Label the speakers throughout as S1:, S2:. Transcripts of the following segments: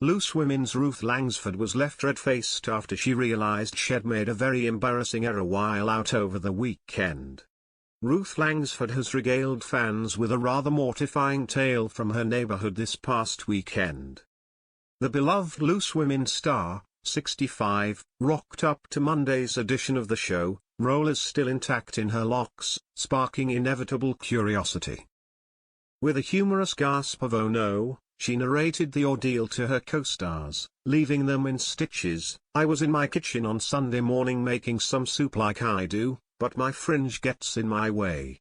S1: Loose Women's Ruth Langsford was left red-faced after she realized she'd made a very embarrassing error while out over the weekend. Ruth Langsford has regaled fans with a rather mortifying tale from her neighborhood this past weekend. The beloved Loose Women star, 65, rocked up to Monday's edition of the show, rollers still intact in her locks, sparking inevitable curiosity. With a humorous gasp of "oh no," she narrated the ordeal to her co-stars, leaving them in stitches. "I was in my kitchen on Sunday morning making some soup like I do, but my fringe gets in my way."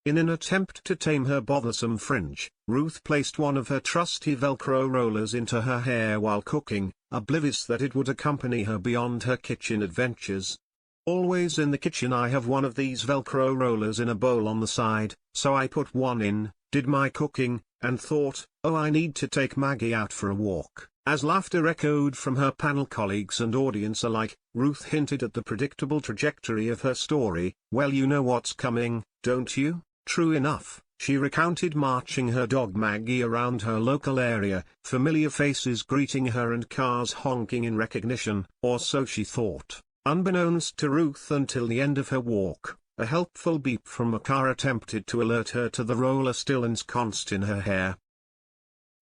S1: In an attempt to tame her bothersome fringe, Ruth placed one of her trusty Velcro rollers into her hair while cooking, oblivious that it would accompany her beyond her kitchen adventures. "Always in the kitchen I have one of these Velcro rollers in a bowl on the side, so I put one in, did my cooking, and thought, oh, I need to take Maggie out for a walk." As laughter echoed from her panel colleagues and audience alike, Ruth hinted at the predictable trajectory of her story. "Well, you know what's coming, don't you?" True enough, she recounted marching her dog Maggie around her local area, familiar faces greeting her and cars honking in recognition, or so she thought. Unbeknownst to Ruth until the end of her walk, a helpful beep from a car attempted to alert her to the roller still ensconced in her hair.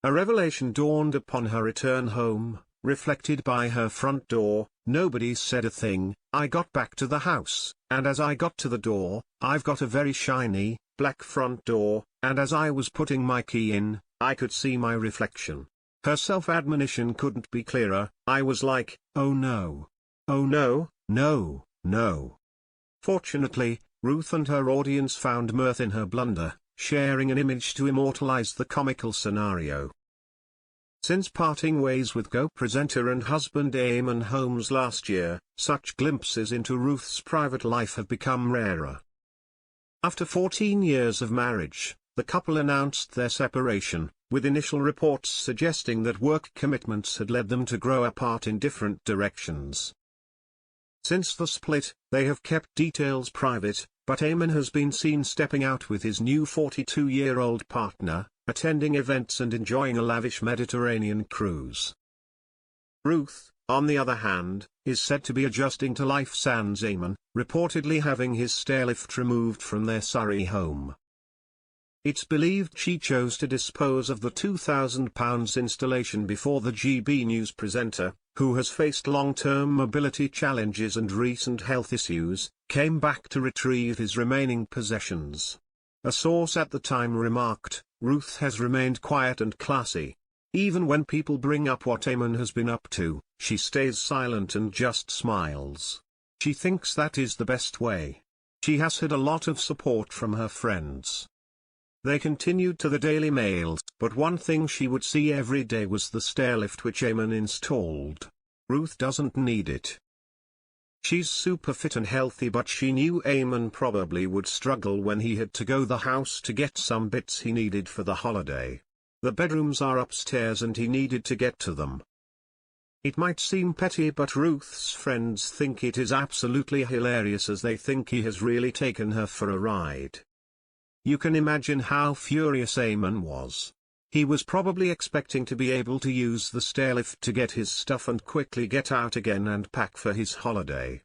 S1: A revelation dawned upon her return home, reflected by her front door. "Nobody said a thing. I got back to the house, and as I got to the door, I've got a very shiny, black front door, and as I was putting my key in, I could see my reflection." Her self-admonition couldn't be clearer. "I was like, oh no. Oh no, no, no." Fortunately, Ruth and her audience found mirth in her blunder, sharing an image to immortalize the comical scenario. Since parting ways with Go presenter and husband Eamon Holmes last year, such glimpses into Ruth's private life have become rarer. After 14 years of marriage, the couple announced their separation, with initial reports suggesting that work commitments had led them to grow apart in different directions. Since the split, they have kept details private, but Eamon has been seen stepping out with his new 42-year-old partner, attending events and enjoying a lavish Mediterranean cruise. Ruth, on the other hand, is said to be adjusting to life sans Eamon, reportedly having his stairlift removed from their Surrey home. It's believed she chose to dispose of the £2,000 installation before the GB News presenter, who has faced long-term mobility challenges and recent health issues, came back to retrieve his remaining possessions. A source at the time remarked, "Ruth has remained quiet and classy. Even when people bring up what Eamon has been up to, she stays silent and just smiles. She thinks that is the best way. She has had a lot of support from her friends." They continued to the Daily Mail, but one thing she would see every day was the stairlift which Eamon installed. Ruth doesn't need it. She's super fit and healthy, but she knew Eamon probably would struggle when he had to go the house to get some bits he needed for the holiday. The bedrooms are upstairs and he needed to get to them. It might seem petty, but Ruth's friends think it is absolutely hilarious, as they think he has really taken her for a ride. You can imagine how furious Eamon was. He was probably expecting to be able to use the stairlift to get his stuff and quickly get out again and pack for his holiday.